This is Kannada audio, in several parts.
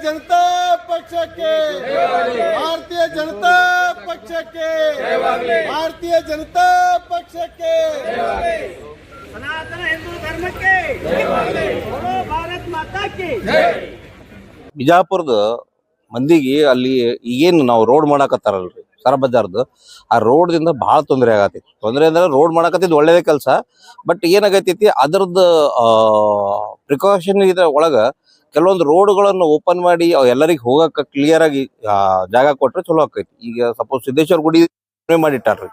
ಜನತಾ ಪಕ್ಷಕ್ಕೆ, ಭಾರತೀಯ ಜನತಾ ಪಕ್ಷಕ್ಕೆ, ಭಾರತೀಯ ಜನತಾ ಪಕ್ಷಕ್ಕೆ, ಸನಾತನ ಹಿಂದೂ ಧರ್ಮಕ್ಕೆ, ಭಾರತ್ ಮಾತಾ ಕಿ. ಬಿಜಾಪುರದ ಮಂದಿಗೆ ಅಲ್ಲಿ ಏನು ನಾವು ರೋಡ್ ಮಾಡಾಕತ್ತಾರಲ್ರಿ ಸರ ಬಜಾರ್ದು, ಆ ರೋಡ್ ದಿಂದ ಬಹಳ ತೊಂದರೆ ಆಗತೈತಿ. ತೊಂದರೆ ಅಂದ್ರೆ ರೋಡ್ ಮಾಡಾಕತ್ತಿದ್ ಒಳ್ಳೇದೇ ಕೆಲಸ, ಬಟ್ ಏನಾಗತೈತಿ ಅದ್ರದ್ದು ಪ್ರಿಕಾಷನ್ ಇದ್ರ ಒಳಗ ಕೆಲವೊಂದು ರೋಡ್ಗಳನ್ನು ಓಪನ್ ಮಾಡಿ ಎಲ್ಲರಿಗೂ ಹೋಗಕ್ಕೆ ಕ್ಲಿಯರ್ ಆಗಿ ಜಾಗ ಕೊಟ್ರೆ ಚಲೋ ಆಕೈತಿ. ಈಗ ಸಪೋಸ್ ಸಿದ್ದೇಶ್ವರ ಗುಡಿ ಮಾಡಿಟ್ಟಾರ್ರಿ,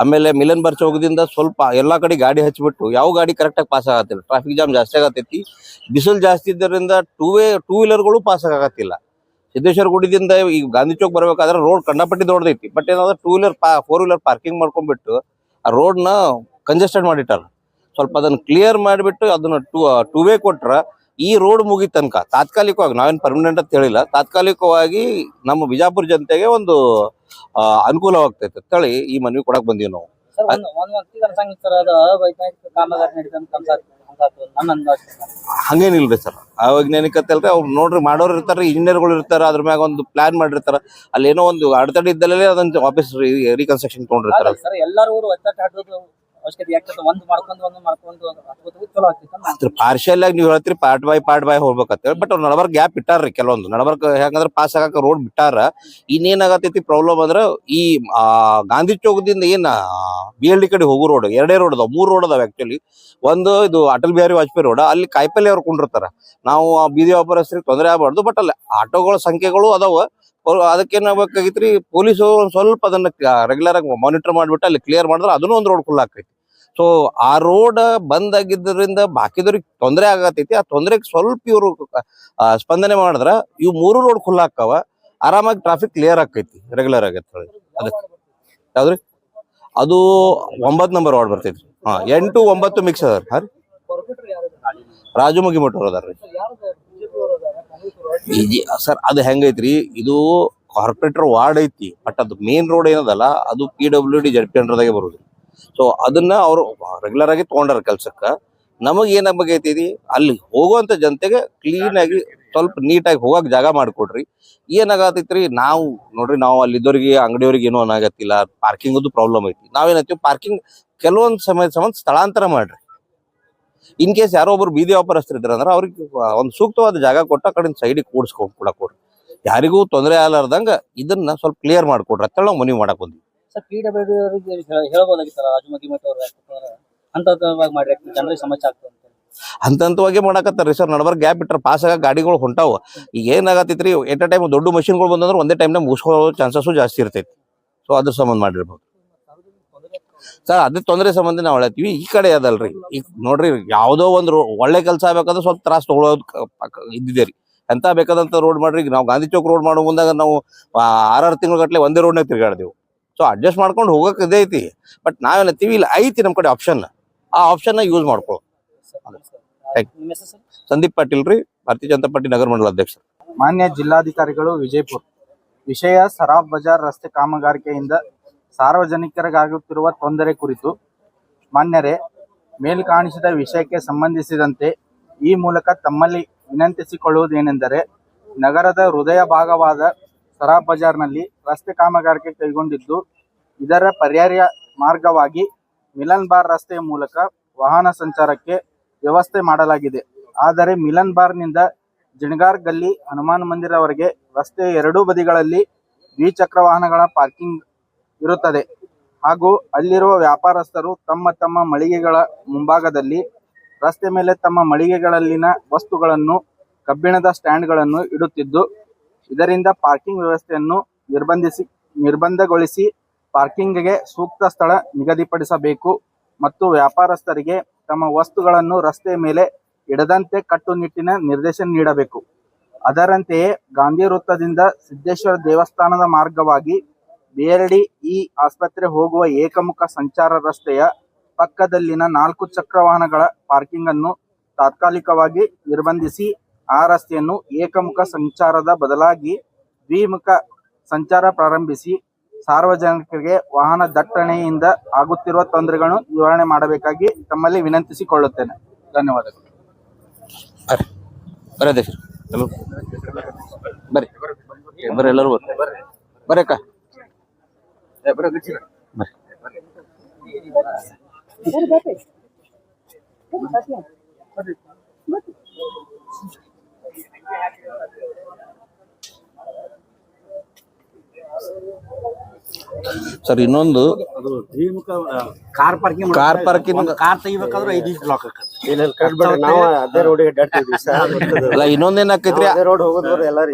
ಆಮೇಲೆ ಮಿಲನ್ ಬರ್ ಚೌಕದಿಂದ ಸ್ವಲ್ಪ ಎಲ್ಲಾ ಕಡೆ ಗಾಡಿ ಹಚ್ಚಿಬಿಟ್ಟು ಯಾವ ಗಾಡಿ ಕರೆಕ್ಟ್ ಆಗಿ ಪಾಸ್ ಆಗತ್ತಿಲ್ಲ, ಟ್ರಾಫಿಕ್ ಜಾಮ್ ಜಾಸ್ತಿ ಆಗತೈತಿ. ಬಿಸಿಲು ಜಾಸ್ತಿ ಇದ್ದರಿಂದ ಟೂ ವೀಲರ್ಗಳು ಪಾಸ್ ಆಗತ್ತಿಲ್ಲ. ಸಿದ್ದೇಶ್ವರ ಗುಡಿದಿಂದ ಈಗ ಗಾಂಧಿ ಚೌಕ್ ಬರ್ಬೇಕಾದ್ರೆ ರೋಡ್ ಕಂಡಪಟ್ಟಿ ದೊಡ್ಡದೈತಿ, ಬಟ್ ಏನಾದ್ರೆ 4 ವೀಲರ್ ಪಾರ್ಕಿಂಗ್ ಮಾಡ್ಕೊಂಡ್ಬಿಟ್ಟು ಆ ರೋಡ್ ನ ಕಂಜೆಸ್ಟೆಡ್ ಮಾಡಿಟ್ಟಾರ. ಸ್ವಲ್ಪ ಅದನ್ನ ಕ್ಲಿಯರ್ ಮಾಡಿಬಿಟ್ಟು ಅದನ್ನ ಟೂ ವೇ ಕೊಟ್ರ ಈ ರೋಡ್ ಮುಗಿ ತನಕ ತಾತ್ಕಾಲಿಕವಾಗಿ, ನಾವೇನು ಪರ್ಮನೆಂಟ್ ಅಂತ ಹೇಳಿಲ್ಲ, ತಾತ್ಕಾಲಿಕವಾಗಿ ನಮ್ಮ ಬಿಜಾಪುರ ಜನತೆಗೆ ಒಂದು ಅನುಕೂಲವಾಗ್ತೈತೆ ಅಂತೇಳಿ ಈ ಮನವಿ ಕೊಡಕ್ ಬಂದೀವಿ ನಾವು. ಹಂಗೇನಿಲ್ರಿ ಸರ್, ಅವೈಜ್ಞಾನಿಕ ಅಲ್ರಿ. ಅವ್ರು ನೋಡ್ರಿ ಮಾಡೋರು ಇರ್ತಾರ, ಇಂಜಿನಿಯರ್ಗಳು ಇರ್ತಾರ, ಅದ್ರ ಮ್ಯಾಗ ಒಂದು ಪ್ಲಾನ್ ಮಾಡಿರ್ತಾರ. ಅಲ್ಲಿ ಏನೋ ಒಂದು ಅಡೆತಡೆ ಇದ್ದಲ್ಲೇ ಅದನ್ನ ವಾಪಸ್ ರೀಕನ್ಸ್ಟ್ರಕ್ಷನ್ ತೊಗೊಂಡಿರ್ತಾರ. ಪಾರ್ಶಿಯಲ್ ಆಗಿ ನೀವು ಹೇಳ್ತೀರಿ ಪಾರ್ಟ್ ಬೈ ಹೋಗ್ಬೇಕಂತ, ಬಟ್ ಅವ್ರು ನಡಬರ್ಕ್ ಗ್ಯಾಪ್ ಇಟ್ಟಾರ್ರಿ. ಕೆಲವೊಂದು ನಡಬರ್ಕ್ ಹೆಂಗಂದ್ರೆ ಪಾಸ್ ಆಗಕ್ಕೆ ರೋಡ್ ಬಿಟ್ಟಾರ. ಇನ್ನೇನಾಗತೈತಿ ಪ್ರಾಬ್ಲಮ್ ಅಂದ್ರೆ ಈ ಗಾಂಧಿ ಚೌಕದಿಂದ ಏನ್ BLD ಕಡೆ ಹೋಗೋ ರೋಡ್, 2 ರೋಡ್ ಅದಾವ, 3 ರೋಡ್ ಅದಾವ ಆಕ್ಚುಲಿ. ಒಂದು ಇದು ಅಟಲ್ ಬಿಹಾರಿ ವಾಜಪೇಯಿ ರೋಡ್, ಅಲ್ಲಿ ಕಾಯಿಪಲ್ಲೆ ಅವ್ರು ಕುಂಡಿರ್ತಾರ. ನಾವು ಬೀದಿ ವ್ಯಾಪಾರಸ್ಥರಿಗೆ ತೊಂದರೆ ಆಗಬಾರ್ದು, ಬಟ್ ಅಲ್ಲಿ ಆಟೋಗಳ ಸಂಖ್ಯೆಗಳು ಅದಾವ. ಅದಕ್ಕೇನಾಗಬೇಕಾಗಿತ್ರಿ, ಪೊಲೀಸು ಸ್ವಲ್ಪ ಅದನ್ನ ರೆಗ್ಯುಲರ್ ಆಗಿ ಮಾನಿಟರ್ ಮಾಡ್ಬಿಟ್ಟು ಅಲ್ಲಿ ಕ್ಲಿಯರ್ ಮಾಡಿದ್ರೆ ಅದನ್ನೂ ಒಂದು ರೋಡ್ ಫುಲ್ ಆಕೈತಿ. ಸೊ ಆ ರೋಡ್ ಬಂದ್ ಆಗಿದ್ದರಿಂದ ಬಾಕಿದವ್ರಿಗೆ ತೊಂದರೆ ಆಗತೈತಿ. ಆ ತೊಂದರೆಗೆ ಸ್ವಲ್ಪ ಇವರು ಸ್ಪಂದನೆ ಮಾಡಿದ್ರ ಇವು 3 ರೋಡ್ ಖುಲ್ಲ ಆಕ್ಕಾವ, ಆರಾಮಾಗಿ ಟ್ರಾಫಿಕ್ ಕ್ಲಿಯರ್ ಆಕೈತಿ, ರೆಗ್ಯುಲರ್ ಆಗೈತಿ. ಅದಕ್ಕೆ ಯಾವ್ದ್ರಿ ಅದು 9 ನಂಬರ್ ವಾರ್ಡ್ ಬರ್ತೈತ್ರಿ. 8, 9 ಮಿಕ್ಸ್ ಅದಾರ. ರಾಜು ಮುಗಿಮಠ ಅವ್ರು ಅದಾರ್ರಿ ಸರ್. ಅದು ಹೆಂಗೈತ್ರಿ, ಇದು ಕಾರ್ಪೊರೇಟರ್ ವಾರ್ಡ್ ಐತಿ, ಬಟ್ ಅದು ಮೇನ್ ರೋಡ್ ಏನದಲ್ಲ ಅದು PWD ZP ಅಂಡರ್ದಾಗೆ ಬರುದು. ಸೊ ಅದನ್ನ ಅವರು ರೆಗ್ಯುಲರ್ ಆಗಿ ತಗೊಂಡಾರ ಕೆಲ್ಸಕ್ಕ. ನಮಗ್ ಏನಾಗಬೇಕೈತಿ, ಅಲ್ಲಿ ಹೋಗುವಂತ ಜನತೆಗೆ ಕ್ಲೀನ್ ಆಗಿ ಸ್ವಲ್ಪ ನೀಟಾಗಿ ಹೋಗಕ್ ಜಾಗ ಮಾಡಿಕೊಡ್ರಿ. ಏನಾಗತೈತ್ರಿ, ನಾವು ನೋಡ್ರಿ, ನಾವು ಅಲ್ಲಿದ್ದವ್ರಿಗೆ ಅಂಗಡಿಯವ್ರಿಗೆ ಏನೋ ಅನ್ನಾಗತ್ತಿಲ್ಲ, ಪಾರ್ಕಿಂಗ್ ಪ್ರಾಬ್ಲಮ್ ಐತಿ. ನಾವೇನೈತಿ ಪಾರ್ಕಿಂಗ್ ಕೆಲವೊಂದು ಸಮಯ ಸ್ಥಳಾಂತರ ಮಾಡ್ರಿ. ಇನ್ ಕೇಸ್ ಯಾರೋ ಒಬ್ರು ಬೀದಿ ವ್ಯಾಪಾರಸ್ಥರು ಇದ್ರ ಅಂದ್ರೆ ಅವ್ರಿಗೆ ಒಂದು ಸೂಕ್ತವಾದ ಜಾಗ ಕೊಟ್ಟ ಕಡೆ ಸೈಡಿಗೆ ಕೂಡಿಸ್ಕೊಂಡ್ ಕೊಡ್ರಿ. ಯಾರಿಗೂ ತೊಂದರೆ ಆಗಲಾರ್ದಂಗ ಇದನ್ನ ಸ್ವಲ್ಪ ಕ್ಲಿಯರ್ ಮಾಡ್ಕೊಡ್ರಿ ಅಂತ ನಾವು ಮನವಿ ಮಾಡಕ್ ಬಂದ್ವಿ. ಹಂತವಾಗಿ ಮಾಡಕತ್ತಾರ್ರಿ ಸರ್. ನಡಬರ್ ಗ್ಯಾಪ್ ಬಿಟ್ರೆ ಪಾಸ್ ಆಗ ಗಾಡಿಗಳು ಹೊಂಟಾವ. ಈಗ ಏನಾಗತೈತ್ರಿ, ಎಟ್ ಅ ಟೈಮ್ ದೊಡ್ಡ ಮಷಿನ್ಗಳು ಬಂದಂದ್ರೆ ಒಂದೇ ಟೈಮ್ನಾಗ ಮುಗಿಸ್ಕೊಳ್ಳೋ ಚಾನ್ಸಸ್ ಜಾಸ್ತಿ ಇರ್ತೈತಿ. ಸೊ ಅದ್ರ ಸಂಬಂಧ ಮಾಡಿರ್ಬೋದು ಸರ್. ಅದೇ ತೊಂದರೆ ಸಂಬಂಧ ನಾವು ಹೇಳ್ತೀವಿ. ಈ ಕಡೆ ಅದಲ್ರಿ, ಈಗ ನೋಡ್ರಿ, ಯಾವ್ದೋ ಒಂದು ಒಳ್ಳೆ ಕೆಲಸ ಆಗ್ಬೇಕಾದ್ರೆ ಸ್ವಲ್ಪ ತ್ರಾಸ ತಗೊಳ್ಳೋದು ಇದ್ದಿದೆ ರೀ. ಎಂತ ಬೇಕಾದಂತ ರೋಡ್ ಮಾಡ್ರಿ. ನಾವು ಗಾಂಧಿ ಚೌಕ್ ರೋಡ್ ಮಾಡೋ ಮುಂದಾಗ ನಾವು 6 ತಿಂಗಳ ಗಟ್ಲೆ ಒಂದೇ ರೋಡ್ನಾಗ ತಿರ್ಗಾಡ್ದೇವು. ಸೊ ಅಡ್ಜಸ್ಟ್ ಮಾಡ್ಕೊಂಡು ಹೋಗಕ್ ಇದೇ ಐತಿ. ಬಟ್ ನಾವೇನತ್ತೀವಿ, ಇಲ್ಲಿ ಐತಿ ನಮ್ ಕಡೆ ಆಪ್ಷನ್, ಆ ಆಪ್ಷನ್ ಯೂಸ್ ಮಾಡ್ಕೊ. ಸಂದೀಪ್ ಪಾಟೀಲ್ ರೀ, ಭಾರತೀಯ ಜನತಾ ಪಾರ್ಟಿ ನಗರ ಮಂಡಲ ಅಧ್ಯಕ್ಷ. ಮಾನ್ಯ ಜಿಲ್ಲಾಧಿಕಾರಿಗಳು, ವಿಜಯಪುರ. ವಿಷಯ ಸರಾಫ್ ಬಜಾರ್ ರಸ್ತೆ ಕಾಮಗಾರಿಕೆಯಿಂದ ಸಾರ್ವಜನಿಕರಿಗಾಗುತ್ತಿರುವ ತೊಂದರೆ ಕುರಿತು ಮಾನ್ಯರೇ, ಮೇಲ್ಕಾಣಿಸಿದ ವಿಷಯಕ್ಕೆ ಸಂಬಂಧಿಸಿದಂತೆ ಈ ಮೂಲಕ ತಮ್ಮಲ್ಲಿ ವಿನಂತಿಸಿಕೊಳ್ಳುವುದೇನೆಂದರೆ, ನಗರದ ಹೃದಯ ಭಾಗವಾದ ಸರಾಫ್ ಬಜಾರ್ನಲ್ಲಿ ರಸ್ತೆ ಕಾಮಗಾರಿಕೆ ಕೈಗೊಂಡಿದ್ದು, ಇದರ ಪರ್ಯಾಯ ಮಾರ್ಗವಾಗಿ ಮಿಲನ್ ಬಾರ್ ರಸ್ತೆಯ ಮೂಲಕ ವಾಹನ ಸಂಚಾರಕ್ಕೆ ವ್ಯವಸ್ಥೆ ಮಾಡಲಾಗಿದೆ. ಆದರೆ ಮಿಲನ್ ಬಾರ್ನಿಂದ ಜಿಣಗಾರ್ ಗಲ್ಲಿ ಹನುಮಾನ್ ಮಂದಿರವರೆಗೆ ರಸ್ತೆಯ 2 ಬದಿಗಳಲ್ಲಿ ದ್ವಿಚಕ್ರ ವಾಹನಗಳ ಪಾರ್ಕಿಂಗ್ ಇರುತ್ತದೆ. ಹಾಗೂ ಅಲ್ಲಿರುವ ವ್ಯಾಪಾರಸ್ಥರು ತಮ್ಮ ಮಳಿಗೆಗಳ ಮುಂಭಾಗದಲ್ಲಿ ರಸ್ತೆ ಮೇಲೆ ತಮ್ಮ ಮಳಿಗೆಗಳಲ್ಲಿನ ವಸ್ತುಗಳನ್ನು ಕಬ್ಬಿಣದ ಸ್ಟ್ಯಾಂಡ್ಗಳನ್ನು ಇಡುತ್ತಿದ್ದು, ಇದರಿಂದ ಪಾರ್ಕಿಂಗ್ ವ್ಯವಸ್ಥೆಯನ್ನು ನಿರ್ಬಂಧಗೊಳಿಸಿ ಪಾರ್ಕಿಂಗ್ಗೆ ಸೂಕ್ತ ಸ್ಥಳ ನಿಗದಿಪಡಿಸಬೇಕು ಮತ್ತು ವ್ಯಾಪಾರಸ್ಥರಿಗೆ ತಮ್ಮ ವಸ್ತುಗಳನ್ನು ರಸ್ತೆ ಮೇಲೆ ಇಡದಂತೆ ಕಟ್ಟುನಿಟ್ಟಿನ ನಿರ್ದೇಶನ ನೀಡಬೇಕು. ಅದರಂತೆಯೇ ಗಾಂಧಿ ವೃತ್ತದಿಂದ ಸಿದ್ದೇಶ್ವರ ದೇವಸ್ಥಾನದ ಮಾರ್ಗವಾಗಿ BLD ಆಸ್ಪತ್ರೆ ಹೋಗುವ ಏಕಮುಖ ಸಂಚಾರ ರಸ್ತೆಯ ಪಕ್ಕದಲ್ಲಿನ 4 ಚಕ್ರ ವಾಹನಗಳ ಪಾರ್ಕಿಂಗ್ ಅನ್ನು ತಾತ್ಕಾಲಿಕವಾಗಿ ನಿರ್ಬಂಧಿಸಿ ಆ ರಸ್ತೆಯನ್ನು ಏಕಮುಖ ಸಂಚಾರದ ಬದಲಾಗಿ ದ್ವಿಮುಖ ಸಂಚಾರ ಪ್ರಾರಂಭಿಸಿ ಸಾರ್ವಜನಿಕರಿಗೆ ವಾಹನ ದಟ್ಟಣೆಯಿಂದ ಆಗುತ್ತಿರುವ ತೊಂದರೆಗಳನ್ನು ನಿವಾರಣೆ ಮಾಡಬೇಕಾಗಿ ತಮ್ಮಲ್ಲಿ ವಿನಂತಿಸಿಕೊಳ್ಳುತ್ತೇನೆ. ಧನ್ಯವಾದಗಳು. ಎಲ್ಲರೂ ಬರ್ರಿ ಬರ್ರಿ ಎಲ್ಲರೂ ಬರ್ರಿ ಬರ್ರಿ ಅಕ್ಕ ಬರ್ರಿ ಸರ್ ಇನ್ನೊಂದು car parking car parking car ತೆಗಿಬೇಕಾದ್ರೆ 5 ನಿಮಿಷ ಬ್ಲಾಕ್ ಆಕತ್ತೆ. ನಾವು ಅದೇ ರೋಡಿಗೆ ಅಡ್ಡಾಡ್ತಿದ್ವಿ ಸರ್. ಅಲ್ಲ ಇನ್ನೊಂದೇನ್ ಆಕೈತ್ರಿ ಅದೇ ರೋಡ್ ಹೋಗೋದ್ರು ಎಲ್ಲಾರು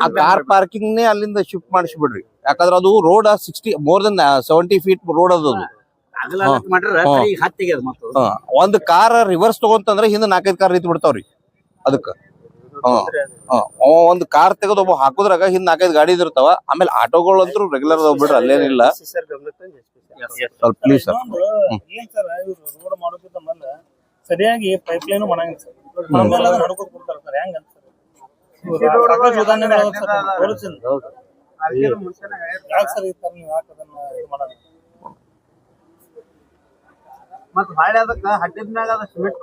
ಆ ಕಾರ್ ಪಾರ್ಕಿಂಗ್ ನೇ ಅಲ್ಲಿಂದ ಶಿಫ್ಟ್ ಮಾಡಿಸ್ಬಿಡ್ರಿ. ಯಾಕಂದ್ರೆ ಅದು road more than 70 feet road ಅದು. ಅಗಲ ಮಾಡ್ರ ಕೈ ಹತ್ತಿಗೆ ಅದು ಮತ್ತು ಒಂದ್ ಕಾರ್ ರಿವರ್ಸ್ ತಗೊಂತಂದ್ರೆ ಹಿಂದ 4-5 ಕಾರ್ ನಿಂತ್ ಬಿಡ್ತಾವ್ರಿ ಅದಕ್ಕ. ಒಂದ್ ಕಾರ್ ತೆಗೆದು ಒಬ್ಬ ಹಾಕುದ್ರಾಗ ಹಿಂದ್ 4-5 ಗಾಡಿ ಇರ್ತಾವ. ಆಮೇಲೆ ಆಟೋಗಳು ಅಂತೂ ರೆಗ್ಯುಲರ್ ಹೋಗ್ಬಿಡ್ರಿ, ಅಲ್ಲೇನಿಲ್ಲ. ಸ್ವಲ್ಪ ಪ್ಲೀಸ್ ಸರ್. ಏನ್ ಸರ್ ರೋಡ್ ಮಾಡೋದ್ರಿಂದ ಮುಂದ ಸರಿಯಾಗಿ ಪೈಪ್ ಲೈನ್ ಮಾಡಂಗಿಲ್ಲ ಸರ್. ಆಮೇಲೆ ಅದನ್ನ ನಡ್ಕೊಂಡ್ ಕೊಡ್ತಾರ ಸರ್. ಹೆಂಗ ಸಾಕಷ್ಟು ಉದಾಹರಣೆಗಳು ಅದಾವ ಸರ್ ನಮ್ಮ ತೋರಿಸಿಂದ. ಯಾಕೆ ಸರ್ ಈ ತರ ನೀವು ಯಾಕೆ ಅದನ್ನ ಇದು ಮಾಡೋದು? ಮತ್ತ್ ಹೊಳ್ಳಿ ಅದಕ್ಕ ಹಡ್ಡಿದ ಮ್ಯಾಗ ಅದ ಸಿಮೆಂಟ್